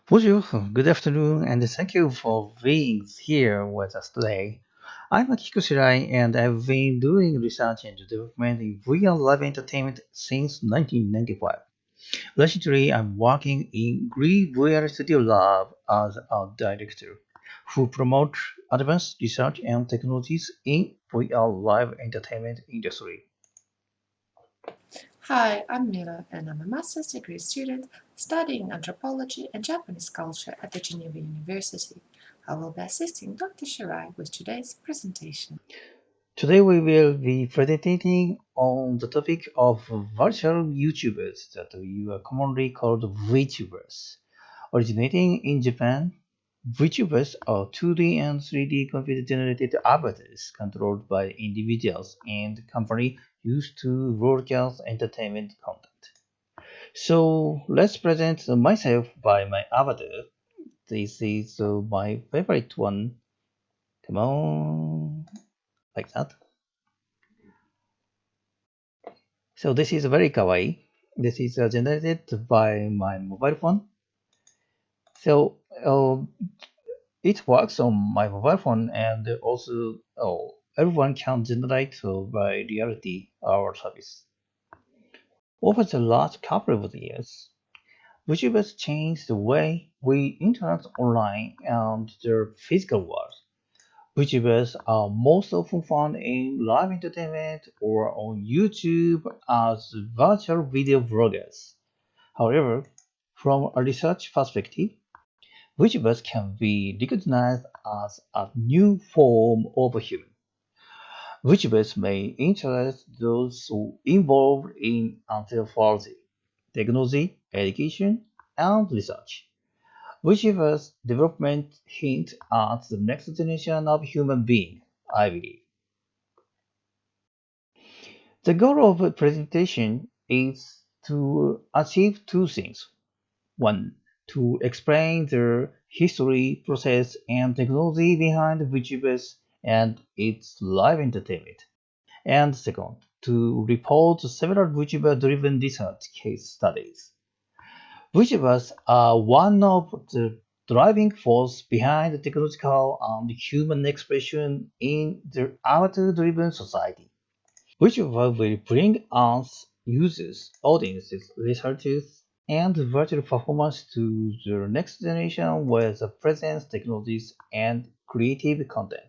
Bonjour, good afternoon, and thank you for being here with us today. I'm Akihiko SHIRAI, and I've been doing research and development in VR live entertainment since 1995. Recently, I'm working in GREE VR Studio Lab as a director who promotes advanced research and technologies in VR live entertainment industry. Hi, I'm Mila, and I'm a master's degree student studying anthropology and Japanese culture at the Geneva University. I will be assisting Dr. Shirai with today's presentation. Today we will be presenting on the topic of virtual YouTubers that we are commonly called VTubers. Originating in Japan, VTubers are 2D and 3D computer-generated avatars controlled by individuals and company used to broadcast entertainment content. So let's present myself by my avatar. This is my favorite one. Come on, like that. So this is very kawaii. This is generated by my mobile phone. So it works on my mobile phone, and also everyone can generate by reality our service. Over the last couple of years, VTubers changed the way we interact online and the physical world. VTubers are most often found in live entertainment or on YouTube as virtual video vloggers. However, from a research perspective, VTubers can be recognized as a new form of human. VTubers may interest those who involved in anthropology, technology, education, and research. VTubers development hint at the next generation of human being, I believe. The goal of a presentation is to achieve two things. One, to explain the history, process, and technology behind VTubers and its live entertainment. And second, to report several VTuber-driven research case studies. VTubers are one of the driving force behind the technological and human expression in the avatar-driven society. VTuber will bring us users, audiences, researchers, and virtual performance to the next generation with the presence, technologies, and creative content.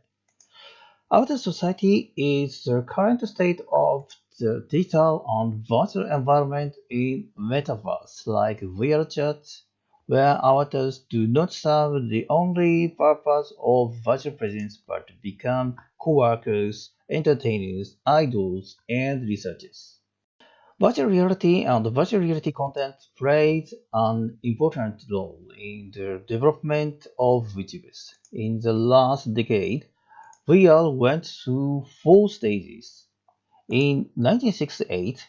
Our society is the current state of the digital and virtual environment in metaverse like VR chat, where avatars do not serve the only purpose of virtual presence but become co-workers, entertainers, idols, and researchers. Virtual reality and virtual reality content played an important role in the development of VTubers. In the last decade, VR went through four stages. In 1968,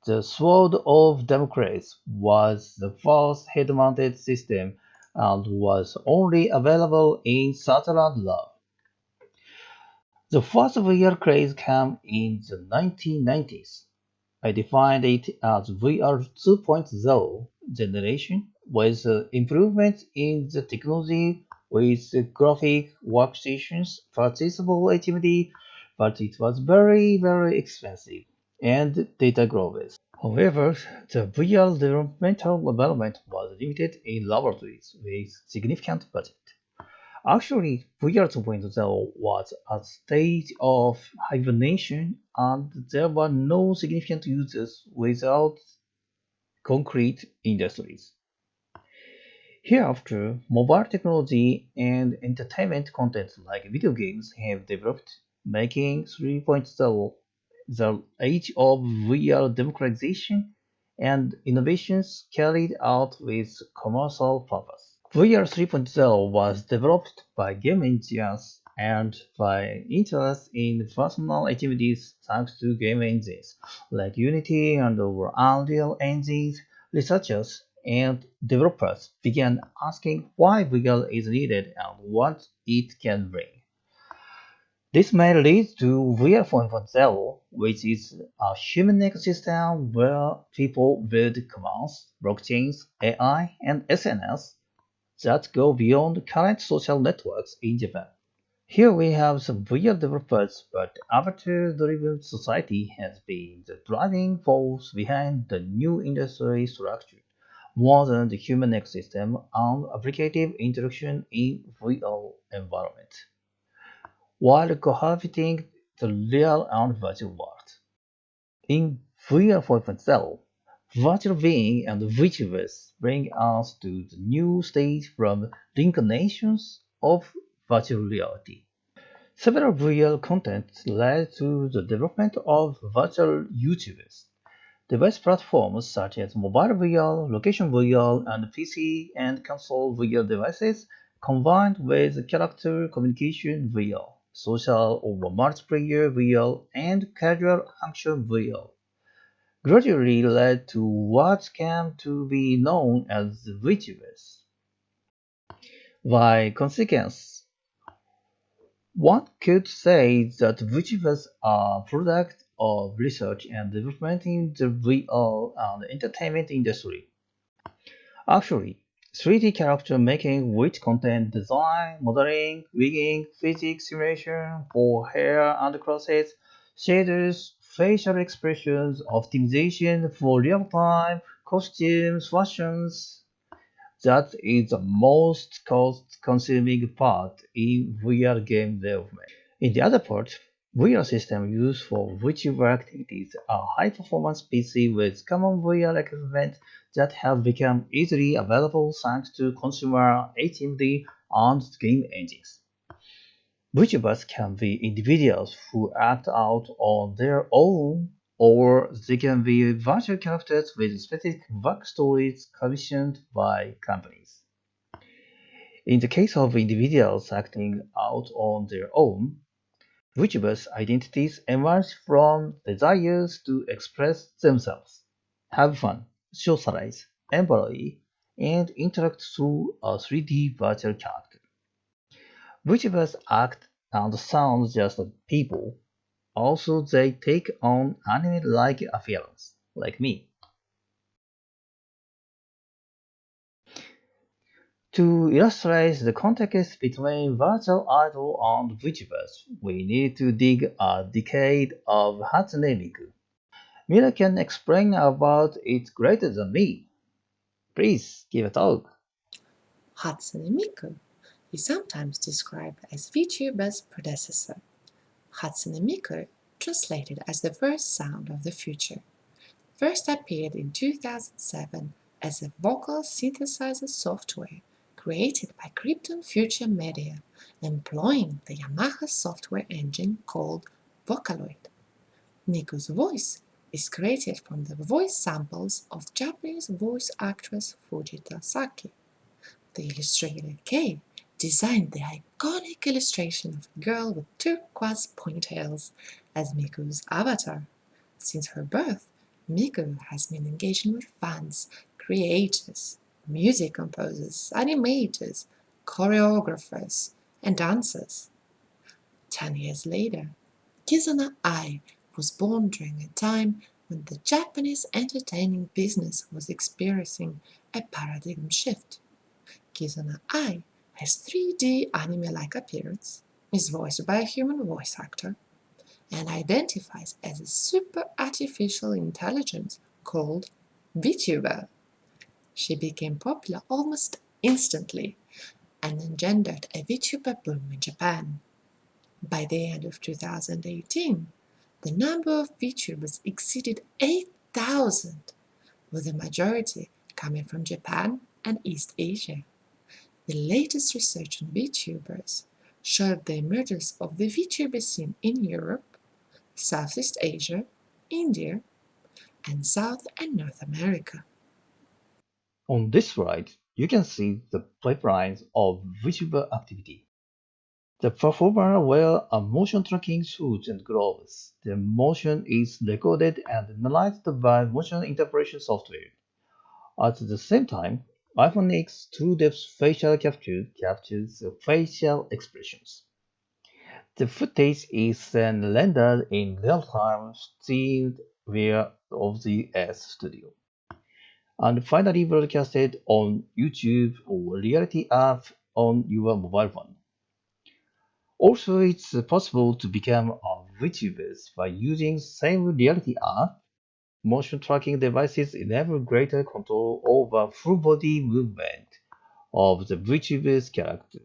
the Sword of Democrats was the first head-mounted system and was only available in Sutherland Lab. The first VR craze came in the 1990s. I defined it as VR 2.0 generation with improvements in the technology with graphic workstations, purchasable activity, but it was very, very expensive and data grows. However, the VR developmental development was limited in laboratories with significant budget. Actually, VR 2.0 was a stage of hibernation and there were no significant users without concrete industries. Hereafter, mobile technology and entertainment content like video games have developed, making 3.0 the age of VR democratization and innovations carried out with commercial purpose. VR 3.0 was developed by game engineers and by interest in personal activities thanks to game engines like Unity and Unreal engines. Researchers and developers began asking why VR is needed and what it can bring. This may lead to VR4.0, which is a human ecosystem where people build commands, blockchains, AI, and SNS that go beyond current social networks in Japan. Here we have some VR developers, but avatar-driven society has been the driving force behind the new industry structure, more than the human ecosystem and applicative interaction in VR environment, while cohabiting the real and virtual world. In VR4.0, virtual being and VTubers bring us to the new stage from reincarnations of virtual reality. Several VR content led to the development of virtual YouTubers. Device platforms such as mobile VR, location VR, and PC and console VR devices combined with character communication VR, social or multiplayer VR, and casual action VR gradually led to what came to be known as the VTubers. By consequence, one could say that VTubers are a product of research and development in the VR and entertainment industry. Actually, 3D character making with content design, modeling, rigging, physics simulation for hair and clothes, shaders, facial expressions, optimization for real-time, costumes, fashions. That is the most cost-consuming part in VR game development. In the other part, VR system used for VTuber activities are high-performance PC with common VR equipment that have become easily available thanks to consumer HMD and game engines. VTubers can be individuals who act out on their own, or they can be virtual characters with specific backstories commissioned by companies. In the case of individuals acting out on their own, VTubers' identities emerge from desires to express themselves, have fun, socialize, embody, and interact through a 3D virtual character. VTubers act and sound just like people, also they take on anime-like appearance, like me. To illustrate the context between virtual idol and VTubers, we need to dig a decade of Hatsune Miku. Mila can explain about it greater than me. Please give a talk. Hatsune Miku is sometimes described as VTuber's predecessor. Hatsune Miku, translated as the first sound of the future, first appeared in 2007 as a vocal synthesizer software created by Krypton Future Media, employing the Yamaha software engine called Vocaloid. Miku's voice is created from the voice samples of Japanese voice actress Fujita Saki. The illustrator Kei designed the iconic illustration of a girl with turquoise ponytails as Miku's avatar. Since her birth, Miku has been engaging with fans, creators, music composers, animators, choreographers, and dancers. 10 years later, Kizuna Ai was born during a time when the Japanese entertainment business was experiencing a paradigm shift. Kizuna Ai has 3D anime-like appearance, is voiced by a human voice actor, and identifies as a super artificial intelligence called VTuber. She became popular almost instantly and engendered a VTuber boom in Japan. By the end of 2018, the number of VTubers exceeded 8,000, with the majority coming from Japan and East Asia. The latest research on VTubers showed the emergence of the VTuber scene in Europe, Southeast Asia, India, and South and North America. On this slide, you can see the pipelines of VTuber activity. The performer wears a motion tracking suit and gloves. The motion is recorded and analyzed by motion interpretation software. At the same time, iPhone X TrueDepth facial capture captures the facial expressions. The footage is then rendered in real time streamed via OBS Studio. and finally broadcasted on YouTube or Reality app on your mobile phone. Also, it's possible to become a VTuber by using same Reality app. Motion tracking devices enable greater control over full body movement of the VTuber's character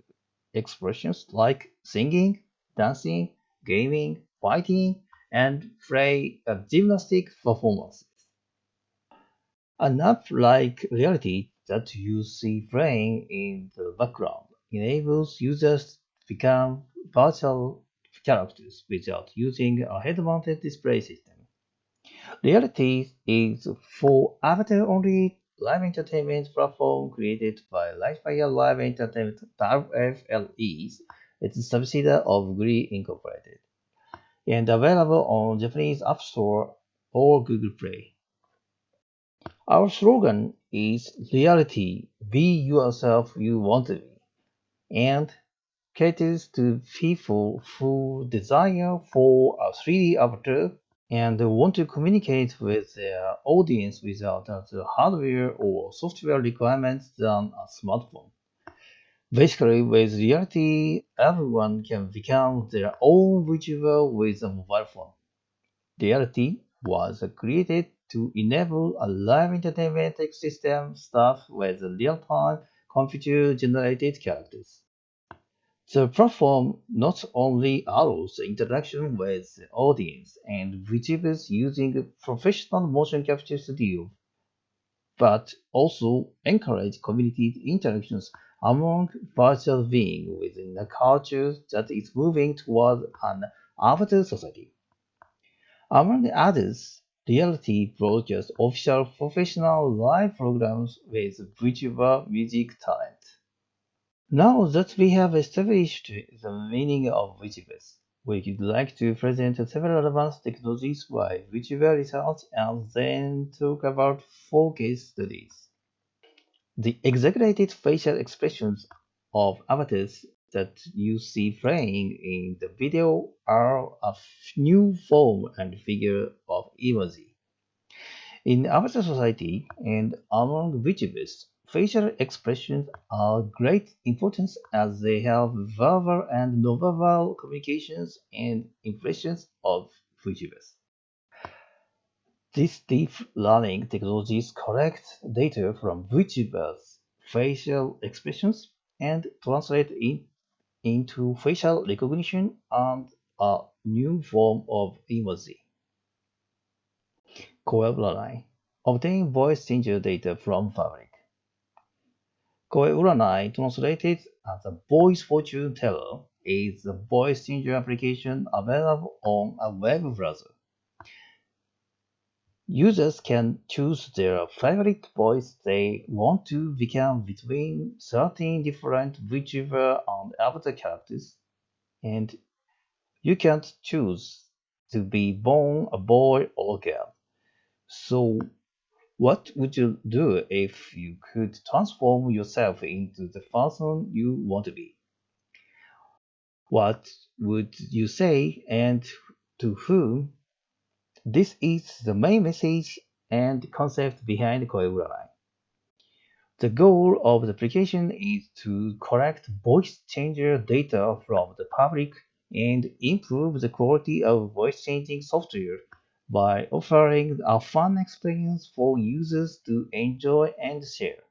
expressions like singing, dancing, gaming, fighting, and play gymnastic performances. An app like Reality that you see playing in the background enables users to become virtual characters without using a head-mounted display system. Reality is for avatar-only live entertainment platform created by Livefire Live Entertainment WFLEs. It's a subsidiary of GREE Incorporated and available on Japanese App Store or Google Play. Our slogan is Reality, be yourself you want to be, and caters to people who desire for a 3D avatar and want to communicate with their audience without the hardware or software requirements than a smartphone. Basically, with Reality, everyone can become their own VTuber with a mobile phone. Reality was created to enable a live entertainment ecosystem staffed with real-time computer-generated characters. The platform not only allows interaction with the audience and VTubers using professional motion capture studio, but also encourage community interactions among virtual beings within a culture that is moving toward an avatar society. Among others, Reality broadcasts official professional live programs with VTuber music talent. Now that we have established the meaning of VTubers, we would like to present several advanced technologies by VTuber research and then talk about four case studies. The exaggerated facial expressions of avatars that you see playing in the video are a new form and figure of emoji. In Avatar Society and among VTubers, facial expressions are great importance as they help verbal and nonverbal communications and impressions of VTubers. These deep learning technologies collect data from VTubers' facial expressions and translate it into facial recognition and a new form of emoji. Koe obtain voice changer data from Fabric. Koe translated as a voice fortune teller, is a voice changer application available on a web browser. Users can choose their favorite voice they want to become between 13 different VTuber and avatar characters, and you can't choose to be born a boy or girl. So, what would you do if you could transform yourself into the person you want to be? What would you say and to whom? This is the main message and concept behind Koeurai. The goal of the application is to collect voice changer data from the public and improve the quality of voice changing software by offering a fun experience for users to enjoy and share.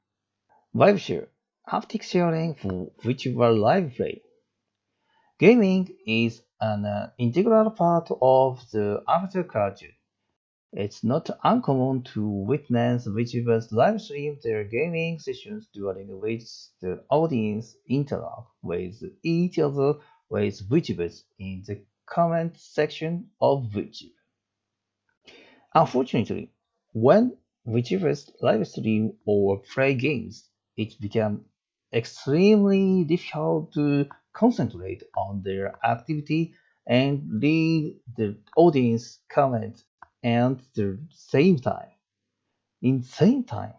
Vibe share, haptic sharing for virtual live play. Gaming is an integral part of the avatar culture. It's not uncommon to witness VTubers live stream their gaming sessions during which the audience interact with each other with VTubers in the comment section of VTube. Unfortunately, when VTubers live stream or play games, it becomes extremely difficult to concentrate on their activity and read the audience comments at the same time. In same time,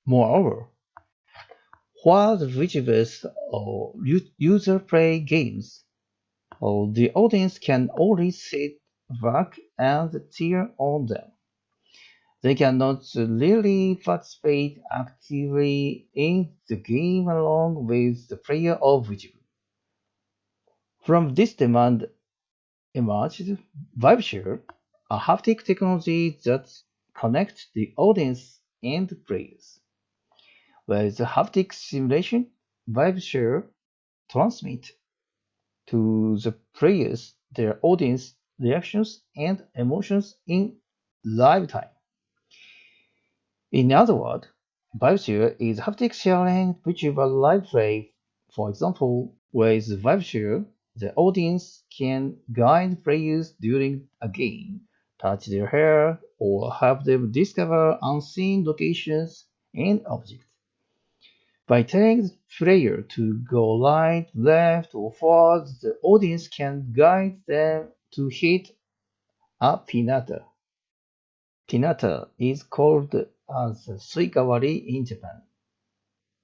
moreover, while the VTubers or user play games, the audience can only sit back and cheer on them. They cannot really participate actively in the game along with the player or VTuber. From this demand emerged VibeShare, a haptic technology that connects the audience and players. With the haptic simulation, VibeShare transmits to the players their audience reactions and emotions in live time. In other words, VibeShare is haptic sharing virtual live play. For example, with VibeShare, the audience can guide players during a game, touch their hair, or help them discover unseen locations and objects. By telling the player to go right, left, or forward, the audience can guide them to hit a pinata. Pinata is called as suikawari in Japan.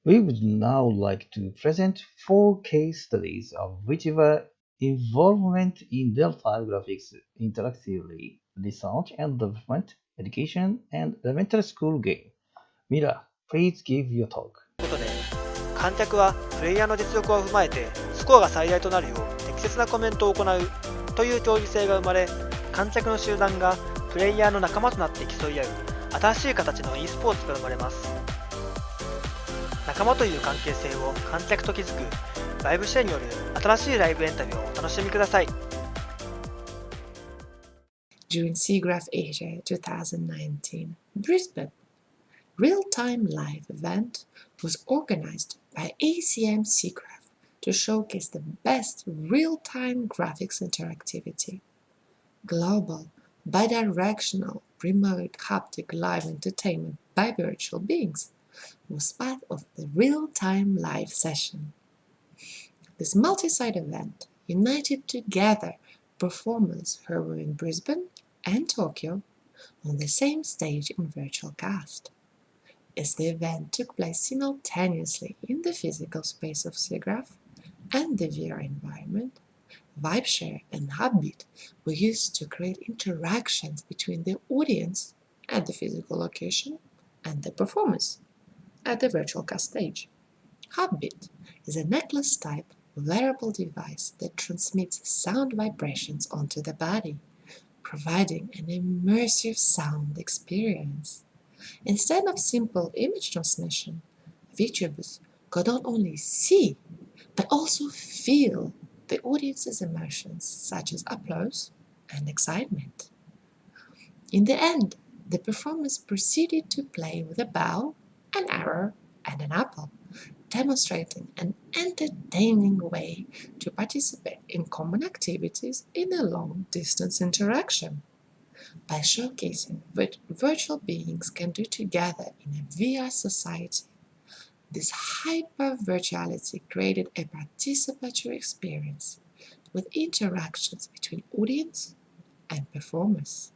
We would now like to present four case studies of whichever involvement in real-time graphics interactively, research and development, education, and elementary school game. Mira, please give your talk. ことで、観客はプレイヤーの実力を踏まえてスコアが最大となるよう適切なコメントを行うという競技性が生まれ、観客の集団がプレイヤーの仲間となって競い合う新しい形の e スポーツが生まれます。仲間という関係性を観客と築くライブシェアによる新しいライブエンタメをお楽しみください。During SIGGRAPH Asia 2019, Brisbane Real-Time Live event was organized by ACM SIGGRAPH to showcase the best real-time graphics interactivity. Global, bidirectional, remote haptic live entertainment by virtual beings was part of the real-time live session. This multi-site event united together performers who were in Brisbane and Tokyo on the same stage in virtual cast. As the event took place simultaneously in the physical space of SIGGRAPH and the VR environment, VibeShare and Hubbeat were used to create interactions between the audience at the physical location and the performers at the virtual cast stage. Hubbeat is a necklace-type wearable device that transmits sound vibrations onto the body, providing an immersive sound experience. Instead of simple image transmission, VTubers could not only see but also feel the audience's emotions such as applause and excitement. In the end, the performers proceeded to play with a bow, an arrow, and an apple, demonstrating an entertaining way to participate in common activities in a long-distance interaction. By showcasing what virtual beings can do together in a VR society, this hyper-virtuality created a participatory experience with interactions between audience and performers,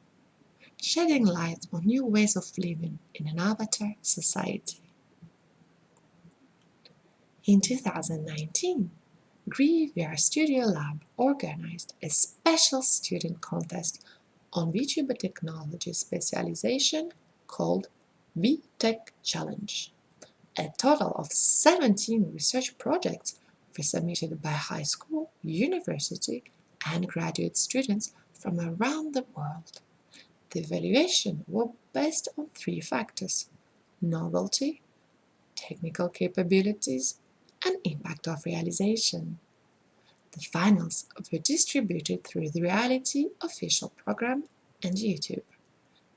shedding light on new ways of living in an avatar society. In 2019, GREE VR Studio Lab organized a special student contest on VTuber technology specialization called EMTECH Challenge. A total of 17 research projects were submitted by high school, university, and graduate students from around the world. The evaluation was based on three factors: novelty, technical capabilities, and impact of realization. The finals were distributed through the Reality official program and YouTube.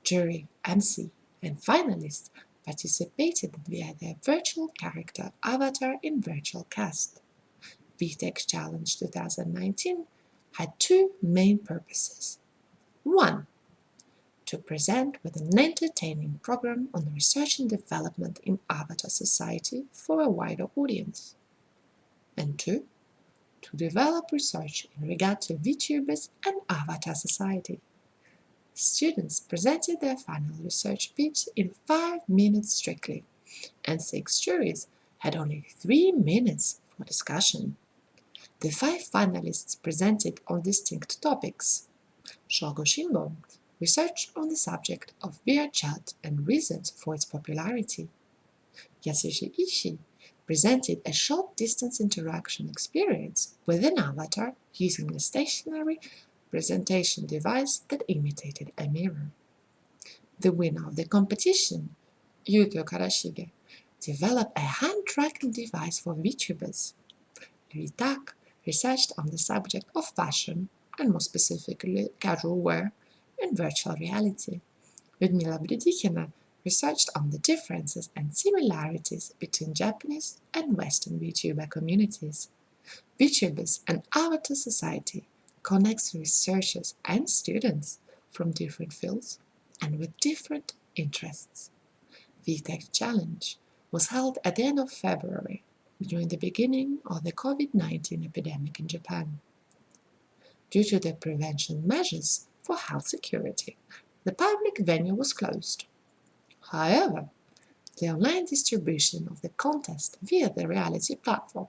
Jury, MC, and finalists participated via their virtual character avatar in virtual cast. VTech Challenge 2019 had two main purposes. 1. To present with an entertaining program on research and development in avatar society for a wider audience. And 2. To develop research in regard to VTubers and avatar society. Students presented their final research pitch in 5 minutes strictly, and 6 juries had only 3 minutes for discussion. The 5 finalists presented on distinct topics: Shogo Shinbo, researched on the subject of VR chat and reasons for its popularity. Yasushi Ishii presented a short-distance interaction experience with an avatar using a stationary presentation device that imitated a mirror. The winner of the competition, Yuko Karashige, developed a hand-tracking device for VTubers. EMTECH researched on the subject of fashion, and more specifically casual wear, and virtual reality. Liudmila Bredikhina researched on the differences and similarities between Japanese and Western VTuber communities. VTubers and Avatar Society connects researchers and students from different fields and with different interests. VTech Challenge was held at the end of February, during the beginning of the COVID-19 epidemic in Japan. Due to the prevention measures for health security, the public venue was closed. However, the online distribution of the contest via the reality platform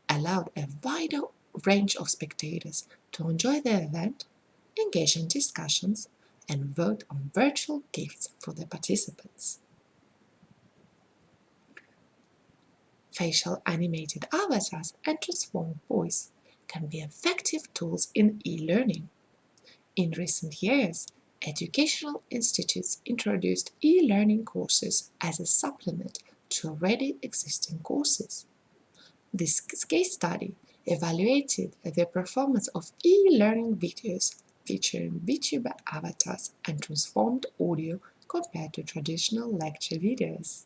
allowed a wider range of spectators to enjoy the event, engage in discussions, and vote on virtual gifts for the participants. Facial animated avatars and transformed voice can be effective tools in e-learning. In recent years, educational institutes introduced e-learning courses as a supplement to already existing courses. This case study evaluated the performance of e-learning videos featuring VTuber avatars and transformed audio compared to traditional lecture videos.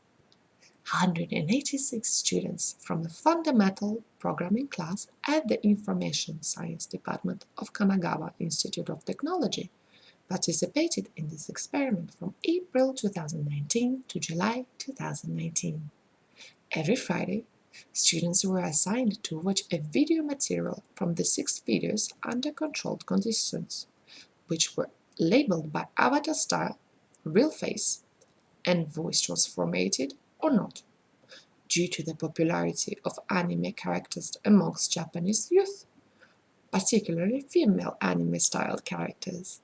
186 students from the fundamental programming class at the Information Science Department of Kanagawa Institute of Technology participated in this experiment from April 2019 to July 2019. Every Friday, students were assigned to watch a video material from the 6 videos under controlled conditions, which were labeled by avatar style, real face, and voice transformated or not. Due to the popularity of anime characters amongst Japanese youth, particularly female anime-styled characters,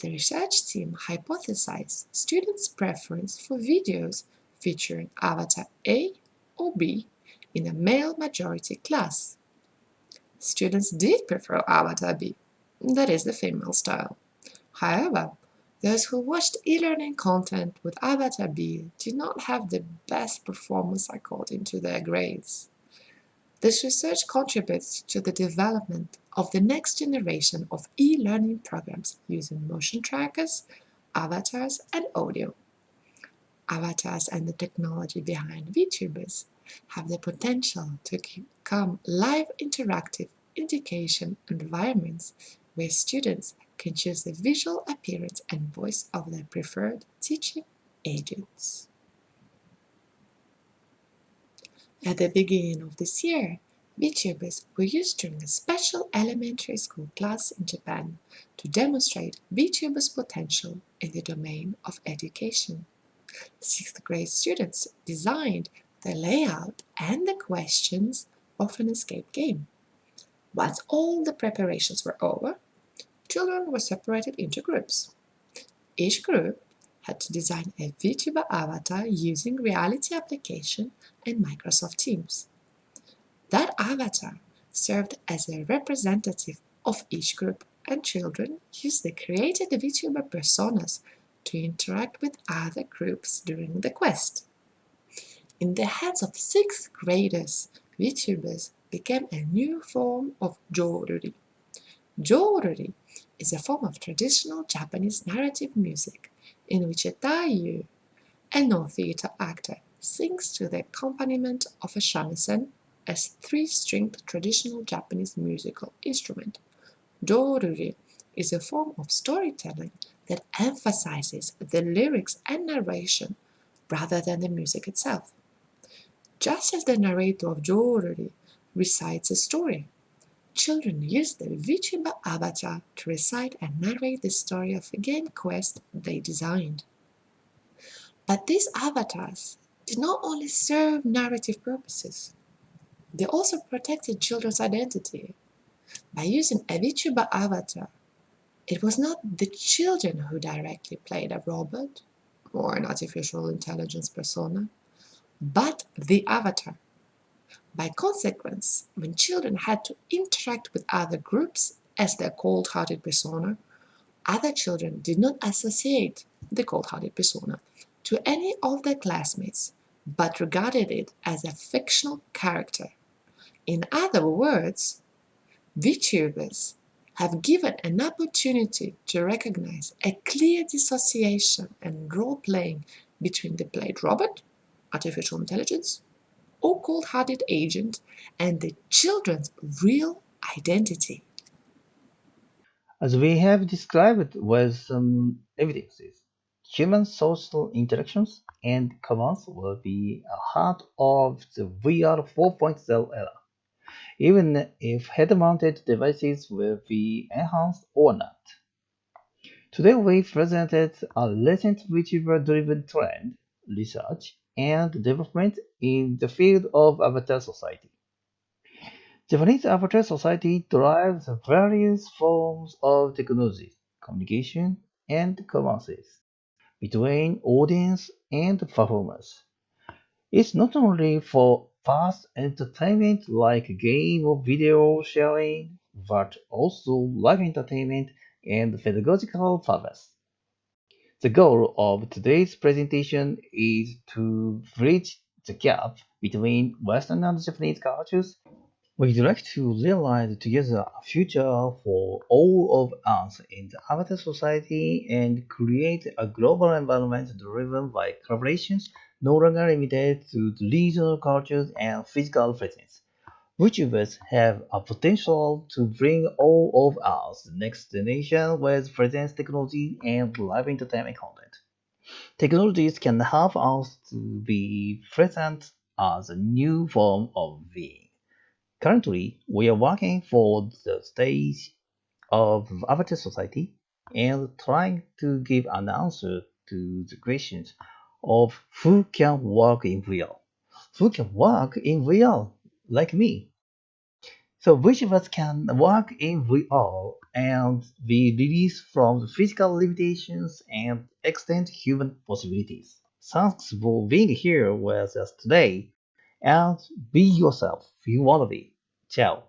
the research team hypothesized students' preference for videos featuring avatar A or B in a male-majority class. Students did prefer avatar B, that is the female style. However, those who watched e-learning content with Avatar B did not have the best performance according to their grades. This research contributes to the development of the next generation of e-learning programs using motion trackers, avatars, and audio. Avatars and the technology behind VTubers have the potential to become live interactive education environments where students can choose the visual appearance and voice of their preferred teaching agents. At the beginning of this year, VTubers were used during a special elementary school class in Japan to demonstrate VTubers' potential in the domain of education. 6th grade students designed the layout and the questions of an escape game. Once all the preparations were over, children were separated into groups. Each group had to design a VTuber avatar using Reality application and Microsoft Teams. That avatar served as a representative of each group, and children used the created VTuber personas to interact with other groups during the quest. In the hands of 6th graders, VTubers became a new form of joruri. Joruri is a form of traditional Japanese narrative music in which a taiyu, a non-theater actor, sings to the accompaniment of a shamisen, a 3-stringed traditional Japanese musical instrument. Joruri is a form of storytelling that emphasizes the lyrics and narration rather than the music itself. Just as the narrator of joruri recites a story, children use the VTuber avatar to recite and narrate the story of a game quest they designed. But these avatars did not only serve narrative purposes, they also protected children's identity. By using a VTuber avatar, It was not the children who directly played a robot or an artificial intelligence persona, but the avatar. By consequence, when children had to interact with other groups as their cold hearted persona, other children did not associate the cold hearted persona to any of their classmates, but regarded it as a fictional character. In other words, VTubers have given an opportunity to recognize a clear dissociation and role playing between the played robot, artificial intelligence, or cold hearted agent, and the children's real identity. As we have described with some evidences, human social interactions and commands will be a heart of the VR 4.0 era, even if head-mounted devices will be enhanced or not. Today we presented a recent VTuber-driven trend, research, and development in the field of avatar society. Japanese Avatar Society drives various forms of technology, communication, and commerce between audience and performers. It's not only for fast entertainment like game or video sharing, but also live entertainment and pedagogical purpose. The goal of today's presentation is to bridge the gap between Western and Japanese cultures. We'd like to realize together a future for all of us in the Avatar Society and create a global environment driven by collaborations no longer limited to the regional cultures and physical presence. VTubers have a potential to bring all of us the next generation with presence technology and live entertainment content. Technologies can help us to be present as a new form of being. Currently, we are working for the stage of Avatar Society and trying to give an answer to the questions of who can work in VR. Who can work in VR like me? So which of us can work in VR and be released from the physical limitations and extend human possibilities? Thanks for being here with us today and be yourself if you want to be. Ciao.